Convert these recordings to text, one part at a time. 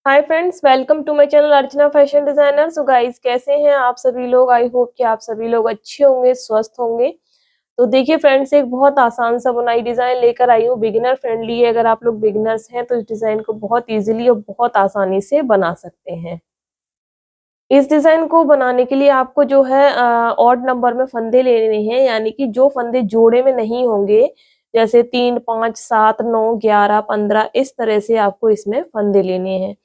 Hi friends, welcome to my channel Archana fashion designer. So guys, कैसे हैं आप सभी लोग। आई होप कि आप सभी लोग अच्छे होंगे, स्वस्थ होंगे। तो देखिए फ्रेंड्स, एक बहुत आसान सा बुनाई डिजाइन लेकर आई हूँ। बिगिनर फ्रेंडली है। अगर आप लोग बिगिनर्स हैं तो इस डिजाइन को बहुत इजीली और बहुत आसानी से बना सकते हैं। इस डिजाइन को बनाने के लिए आपको जो है ऑड नंबर में फंदे लेने हैं, यानी कि जो फंदे जोड़े में नहीं होंगे, जैसे 3, 5, 7, 9, 11, 15, इस तरह से आपको इसमें फंदे लेने हैं।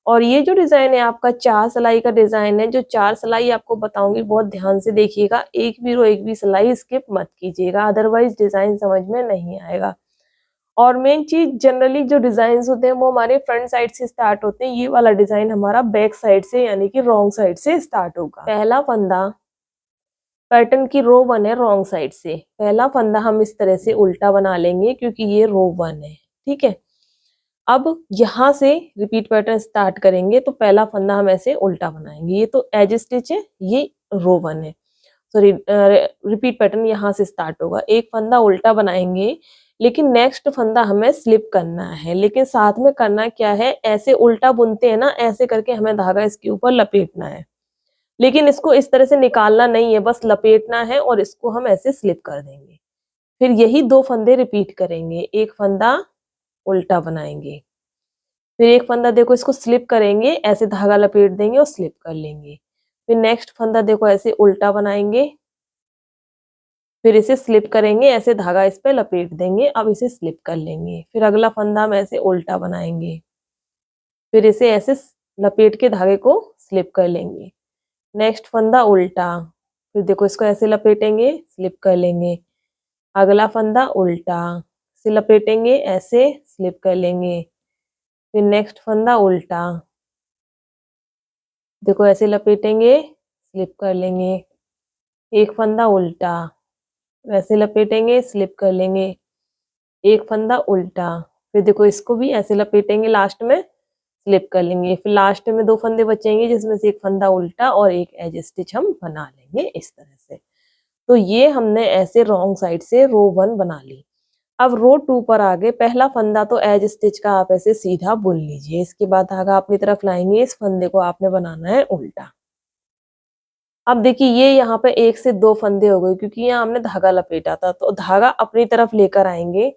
और ये जो डिजाइन है आपका 4 सिलाई का डिजाइन है। जो 4 सिलाई आपको बताऊंगी, बहुत ध्यान से देखिएगा। एक भी रो, एक भी सिलाई स्किप मत कीजिएगा, अदरवाइज डिजाइन समझ में नहीं आएगा। और मेन चीज, जनरली जो डिजाइन होते हैं वो हमारे फ्रंट साइड से स्टार्ट होते हैं। ये वाला डिजाइन हमारा बैक साइड से, यानी कि रॉन्ग साइड से स्टार्ट होगा। पहला फंदा पैटर्न की रो 1 है, रॉन्ग साइड से पहला फंदा हम इस तरह से उल्टा बना लेंगे, क्योंकि ये रो 1 है। ठीक है, अब यहाँ से रिपीट पैटर्न स्टार्ट करेंगे तो पहला फंदा हम ऐसे उल्टा बनाएंगे। ये तो एज स्टिच है, ये रो 1 है। सॉरी, रिपीट पैटर्न यहाँ से स्टार्ट होगा। एक फंदा उल्टा बनाएंगे, लेकिन नेक्स्ट फंदा हमें स्लिप करना है। लेकिन साथ में करना क्या है, ऐसे उल्टा बुनते हैं ना, ऐसे करके हमें धागा इसके ऊपर लपेटना है। लेकिन इसको इस तरह से निकालना नहीं है, बस लपेटना है और इसको हम ऐसे स्लिप कर देंगे। फिर यही 2 फंदे रिपीट करेंगे। एक फंदा उल्टा बनाएंगे, फिर एक फंदा देखो इसको स्लिप करेंगे, ऐसे धागा लपेट देंगे और स्लिप कर लेंगे। फिर नेक्स्ट फंदा देखो ऐसे उल्टा बनाएंगे, फिर इसे स्लिप करेंगे, ऐसे धागा इस पे लपेट देंगे। अब इसे स्लिप कर लेंगे। फिर अगला फंदा हम ऐसे उल्टा बनाएंगे, फिर इसे ऐसे लपेट के धागे को स्लिप कर लेंगे। नेक्स्ट फंदा उल्टा, फिर देखो इसको ऐसे लपेटेंगे, स्लिप कर लेंगे। अगला फंदा उल्टा, इसे लपेटेंगे, ऐसे स्लिप कर लेंगे। फिर नेक्स्ट फंदा उल्टा, देखो ऐसे लपेटेंगे, स्लिप कर लेंगे। एक फंदा उल्टा, वैसे लपेटेंगे, स्लिप कर लेंगे। एक फंदा उल्टा, फिर देखो इसको भी ऐसे लपेटेंगे, लास्ट में स्लिप कर लेंगे। फिर लास्ट में 2 फंदे बचेंगे, जिसमें से एक फंदा उल्टा और एक एज स्टिच हम बना लेंगे इस तरह से। तो ये हमने ऐसे रॉन्ग साइड से रो 1 बना ली। अब रो 2 पर आ गए। पहला फंदा तो एज स्टिच का आप ऐसे सीधा बुन लीजिए। इसके बाद धागा अपनी तरफ लाएंगे, इस फंदे को आपने बनाना है उल्टा। अब देखिए, ये यहाँ पे 1 से 2 फंदे हो गए, क्योंकि यहाँ हमने धागा लपेटा था। तो धागा अपनी तरफ लेकर आएंगे।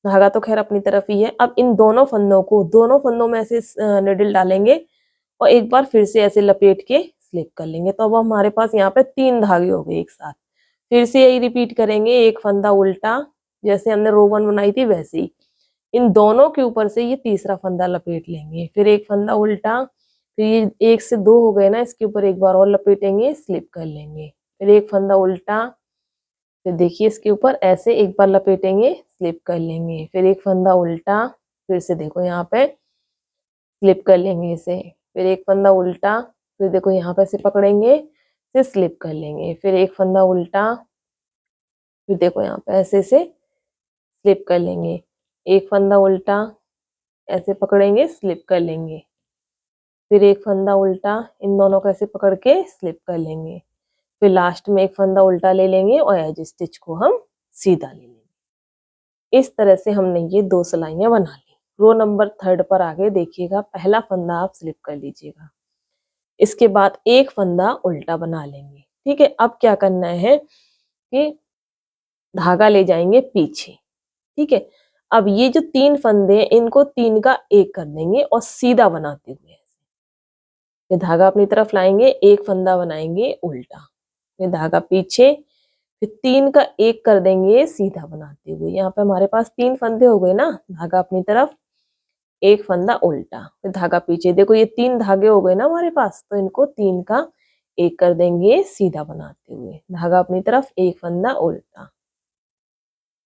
धागा तो खैर अपनी तरफ ही है। अब इन दोनों फंदों को, दोनों फंदों में ऐसे निडल डालेंगे और एक बार फिर से ऐसे लपेट के स्लिप कर लेंगे। तो अब हमारे पास यहाँ पे 3 धागे हो गए एक साथ। फिर से यही रिपीट करेंगे। एक फंदा उल्टा, जैसे हमने रो 1 बनाई थी वैसे ही इन दोनों के ऊपर से ये तीसरा फंदा लपेट लेंगे। फिर एक फंदा उल्टा, फिर ये 1 से 2 हो गए ना, इसके ऊपर एक बार और लपेटेंगे, स्लिप कर लेंगे। फिर एक फंदा उल्टा, फिर देखिए इसके ऊपर ऐसे एक बार लपेटेंगे, स्लिप कर लेंगे। फिर एक फंदा उल्टा, फिर से देखो यहाँ पे स्लिप कर लेंगे इसे। फिर एक फंदा उल्टा, फिर देखो यहाँ पे से पकड़ेंगे, फिर स्लिप कर लेंगे। फिर एक फंदा उल्टा, फिर देखो यहाँ पे ऐसे से स्लिप कर लेंगे। एक फंदा उल्टा, ऐसे पकड़ेंगे, स्लिप कर लेंगे। फिर एक फंदा उल्टा, इन दोनों को ऐसे पकड़ के स्लिप कर लेंगे। फिर लास्ट में एक फंदा उल्टा ले लेंगे और एज स्टिच को हम सीधा ले लेंगे। इस तरह से हमने ये 2 सिलाइयां बना ली। रो नंबर 3 पर आगे देखिएगा। पहला फंदा आप स्लिप कर लीजिएगा, इसके बाद एक फंदा उल्टा बना लेंगे। ठीक है, अब क्या करना है कि धागा ले जाएंगे पीछे। ठीक है, अब ये जो 3 फंदे हैं, इनको 3 का 1 कर देंगे और सीधा बनाते हुए फिर धागा अपनी तरफ लाएंगे, एक फंदा बनाएंगे उल्टा, फिर धागा पीछे, फिर 3 का 1 कर देंगे सीधा बनाते हुए। यहाँ पे हमारे पास 3 फंदे हो गए ना। धागा अपनी तरफ, एक फंदा उल्टा, फिर धागा पीछे। देखो ये 3 धागे हो गए ना हमारे पास, तो इनको 3 का 1 कर देंगे सीधा बनाते हुए। धागा अपनी तरफ, एक फंदा उल्टा।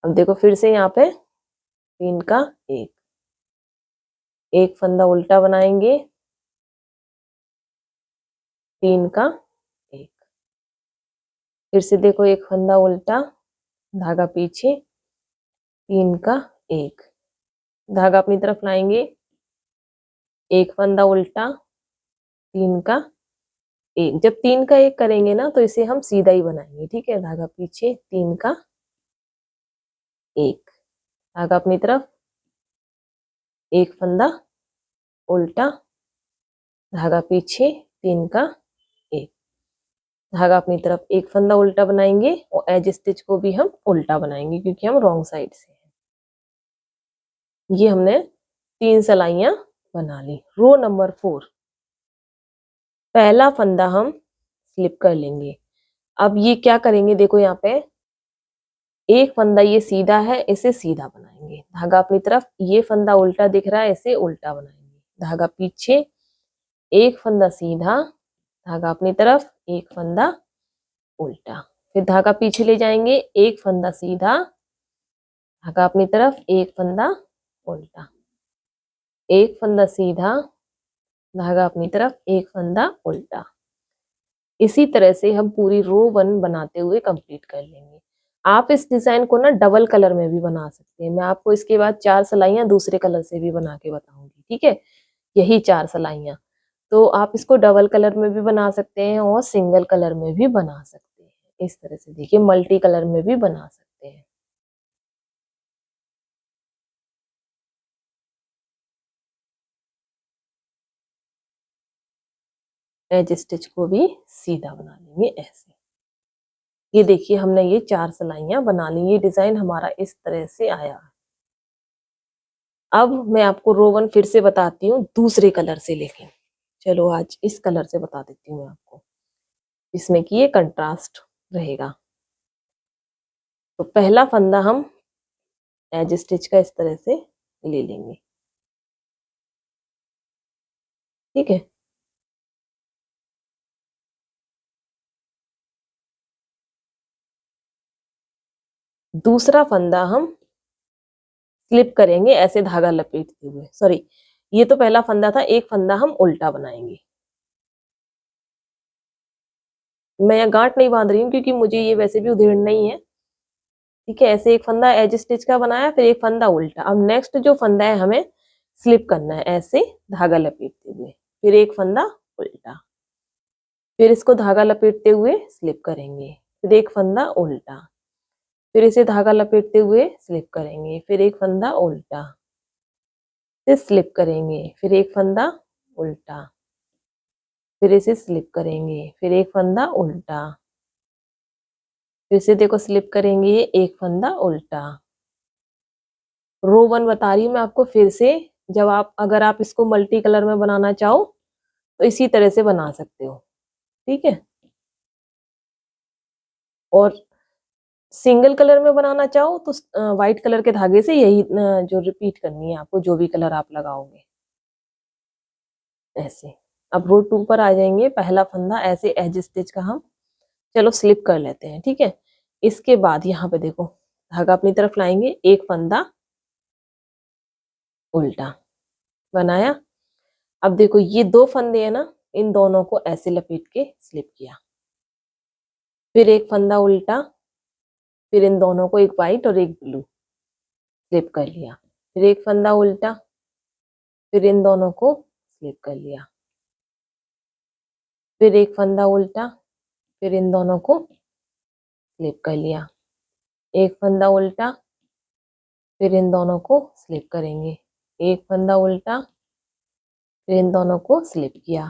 अब देखो फिर से यहाँ पे 3 का 1, एक फंदा उल्टा बनाएंगे, 3 का 1। फिर से देखो एक फंदा उल्टा, धागा पीछे, 3 का 1, धागा अपनी तरफ लाएंगे, एक फंदा उल्टा, 3 का 1। जब 3 का 1 करेंगे ना, तो इसे हम सीधा ही बनाएंगे। ठीक है, धागा पीछे, 3 का 1, धागा अपनी तरफ, एक फंदा उल्टा, धागा पीछे, 3 का 1, धागा अपनी तरफ, एक फंदा उल्टा बनाएंगे और एज स्टिच को भी हम उल्टा बनाएंगे क्योंकि हम रॉन्ग साइड से हैं। ये हमने 3 सिलाइयां बना ली। रो नंबर 4, पहला फंदा हम स्लिप कर लेंगे। अब ये क्या करेंगे, देखो यहाँ पे एक फंदा ये सीधा है, इसे सीधा बनाएंगे, धागा अपनी तरफ, ये फंदा उल्टा दिख रहा है, इसे उल्टा बनाएंगे, धागा पीछे, एक फंदा सीधा, धागा अपनी तरफ, एक फंदा उल्टा, फिर धागा पीछे ले जाएंगे, एक फंदा सीधा, धागा अपनी तरफ, एक फंदा उल्टा, एक फंदा सीधा, धागा अपनी तरफ, एक फंदा उल्टा। इसी तरह से हम पूरी रो 1 बनाते हुए कंप्लीट कर लेंगे। आप इस डिजाइन को ना डबल कलर में भी बना सकते हैं। मैं आपको इसके बाद 4 सिलाइयां दूसरे कलर से भी बना के बताऊंगी, ठीक है। यही 4 सिलाइयां, तो आप इसको डबल कलर में भी बना सकते हैं और सिंगल कलर में भी बना सकते हैं। इस तरह से देखिए, मल्टी कलर में भी बना सकते हैं। एज स्टिच को भी सीधा बना लेंगे ऐसे। ये देखिए, हमने ये 4 सिलाइयां बना ली। ये डिजाइन हमारा इस तरह से आया। अब मैं आपको रो 1 फिर से बताती हूँ दूसरे कलर से, लेकिन चलो आज इस कलर से बता देती हूँ मैं आपको, इसमें कि ये कंट्रास्ट रहेगा। तो पहला फंदा हम एज स्टिच का इस तरह से ले लेंगे, ठीक है। दूसरा फंदा हम स्लिप करेंगे ऐसे धागा लपेटते हुए, सॉरी, ये तो पहला फंदा था, एक फंदा हम उल्टा बनाएंगे। मैं यहाँ गांठ नहीं बांध रही हूँ क्योंकि मुझे ये वैसे भी उधेड़ नहीं है, ठीक है। ऐसे एक फंदा एज स्टिच का बनाया, फिर एक फंदा उल्टा। अब नेक्स्ट जो फंदा है हमें स्लिप करना है ऐसे धागा लपेटते हुए, फिर एक फंदा उल्टा, फिर इसको धागा लपेटते हुए स्लिप करेंगे, फिर एक फंदा उल्टा, फिर इसे धागा लपेटते हुए स्लिप करेंगे, फिर एक फंदा उल्टा, फिर स्लिप करेंगे, फिर एक फंदा उल्टा, फिर इसे स्लिप करेंगे, फिर एक फंदा उल्टा, फिर से देखो स्लिप करेंगे, एक फंदा उल्टा। रो 1 बता रही हूँ मैं आपको फिर से। जब आप, अगर आप इसको मल्टी कलर में बनाना चाहो तो इसी तरह से बना सकते हो, ठीक है। और सिंगल कलर में बनाना चाहो तो व्हाइट कलर के धागे से यही जो रिपीट करनी है आपको, जो भी कलर आप लगाओगे ऐसे। अब रो 2 पर आ जाएंगे। पहला फंदा ऐसे एज स्टिच का हम चलो स्लिप कर लेते हैं, ठीक है। इसके बाद यहाँ पे देखो, धागा अपनी तरफ लाएंगे, एक फंदा उल्टा बनाया। अब देखो ये 2 फंदे है ना, इन दोनों को ऐसे लपेट के स्लिप किया, फिर एक फंदा उल्टा, फिर इन दोनों को, एक व्हाइट और एक ब्लू, स्लिप कर लिया, फिर एक फंदा उल्टा, फिर इन दोनों को स्लिप कर लिया, फिर एक फंदा उल्टा, फिर इन दोनों को स्लिप कर लिया, एक फंदा उल्टा, फिर इन दोनों को स्लिप करेंगे, एक फंदा उल्टा, फिर इन दोनों को स्लिप किया,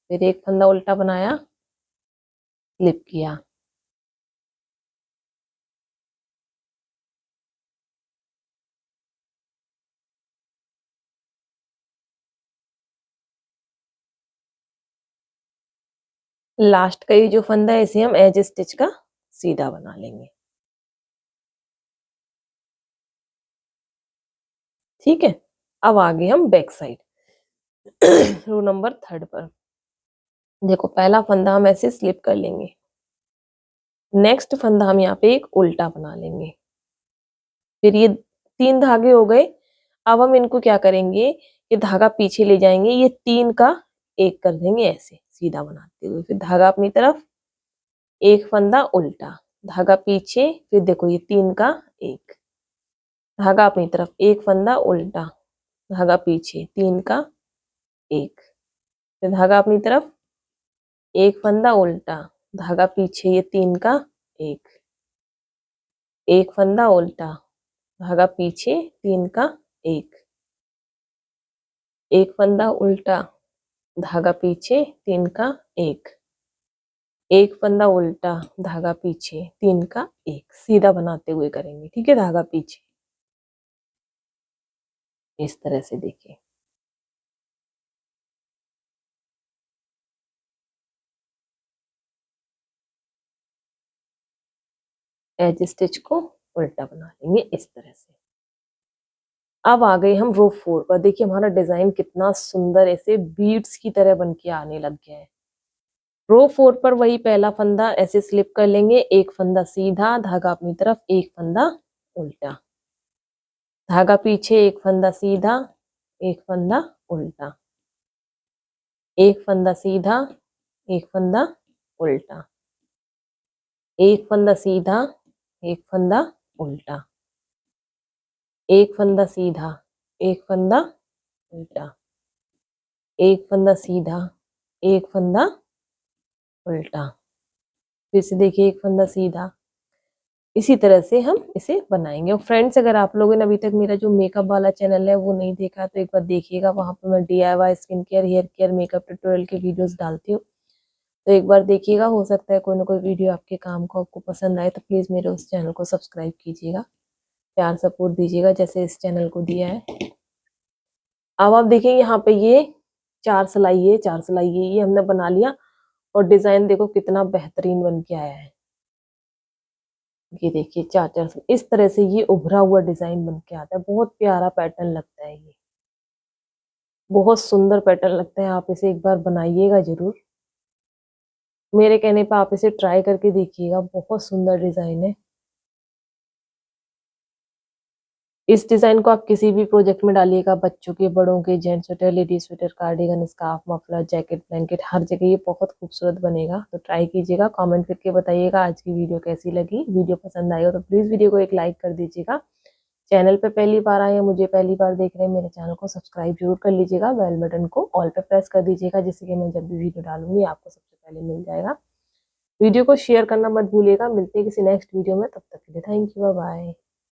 फिर एक फंदा उल्टा बनाया, स्लिप किया, लास्ट का ये जो फंदा है इसे हम एज स्टिच का सीधा बना लेंगे, ठीक है। अब आगे हम बैक साइड रो नंबर 3 पर देखो, पहला फंदा हम ऐसे स्लिप कर लेंगे, नेक्स्ट फंदा हम यहाँ पे एक उल्टा बना लेंगे, फिर ये 3 धागे हो गए। अब हम इनको क्या करेंगे, ये धागा पीछे ले जाएंगे, ये 3 का 1 कर देंगे ऐसे सीधा बनाते हुए, फिर धागा अपनी तरफ, एक फंदा उल्टा, धागा पीछे, फिर देखो ये 3 का 1, धागा अपनी तरफ, एक फंदा उल्टा, धागा पीछे, 3 का 1, फिर धागा अपनी तरफ, एक फंदा उल्टा, धागा पीछे, ये 3 का 1, एक फंदा उल्टा, धागा पीछे, 3 का 1, एक फंदा उल्टा, धागा पीछे, 3 का 1, एक फंदा उल्टा, धागा पीछे, 3 का 1, सीधा बनाते हुए करेंगे, ठीक है। धागा पीछे इस तरह से देखिए। एज स्टिच को उल्टा बना लेंगे इस तरह से। अब आ गए हम रो 4 पर। देखिए हमारा डिजाइन कितना सुंदर ऐसे बीड्स की तरह बन के आने लग गया है। रो 4 पर वही पहला फंदा ऐसे स्लिप कर लेंगे, एक फंदा सीधा, धागा अपनी तरफ, एक फंदा उल्टा, धागा पीछे, एक फंदा सीधा, एक फंदा उल्टा, एक फंदा सीधा, एक फंदा उल्टा, एक फंदा सीधा, एक फंदा उल्टा, एक फंदा सीधा, एक फंदा उल्टा, एक फंदा सीधा, एक फंदा उल्टा, फिर से देखिए एक फंदा सीधा। इसी तरह से हम इसे बनाएंगे। और फ्रेंड्स, अगर आप लोगों ने अभी तक मेरा जो मेकअप वाला चैनल है वो नहीं देखा तो एक बार देखिएगा। वहां पर मैं DIY skin care, hair care, makeup tutorial के वीडियोस डालती हूँ, तो एक बार देखिएगा। हो सकता है कोई ना कोई वीडियो आपके काम को, आपको पसंद आए, तो प्लीज मेरे उस चैनल को सब्सक्राइब कीजिएगा, प्यार सपोर्ट दीजिएगा जैसे इस चैनल को दिया है। अब आप देखिए यहाँ पे ये 4 सिलाई है, 4 सिलाई है, ये हमने बना लिया। और डिजाइन देखो कितना बेहतरीन बन के आया है। ये देखिए 4 इस तरह से ये उभरा हुआ डिजाइन बन के आता है। बहुत प्यारा पैटर्न लगता है ये, बहुत सुंदर पैटर्न लगता है। आप इसे एक बार बनाइएगा जरूर, मेरे कहने पर आप इसे ट्राई करके देखिएगा। बहुत सुंदर डिजाइन है। इस डिजाइन को आप किसी भी प्रोजेक्ट में डालिएगा, बच्चों के, बड़ों के, gents sweater, ladies sweater, cardigan, scarf, muffler, jacket, blanket, हर जगह ये बहुत खूबसूरत बनेगा। तो ट्राई कीजिएगा, कमेंट करके बताइएगा आज की वीडियो कैसी लगी। वीडियो पसंद आई हो तो प्लीज वीडियो को एक लाइक कर दीजिएगा। चैनल पे पहली बार आए हैं, मुझे पहली बार देख रहे हैं, मेरे चैनल को सब्सक्राइब जरूर कर लीजिएगा। बेल बटन को ऑल पे प्रेस कर दीजिएगा, जिससे कि मैं जब भी वीडियो डालूंगी आपको सबसे पहले मिल जाएगा। वीडियो को शेयर करना मत भूलिएगा। मिलते हैं किसी नेक्स्ट वीडियो में, तब तक के लिए थैंक यू, बाय बाय।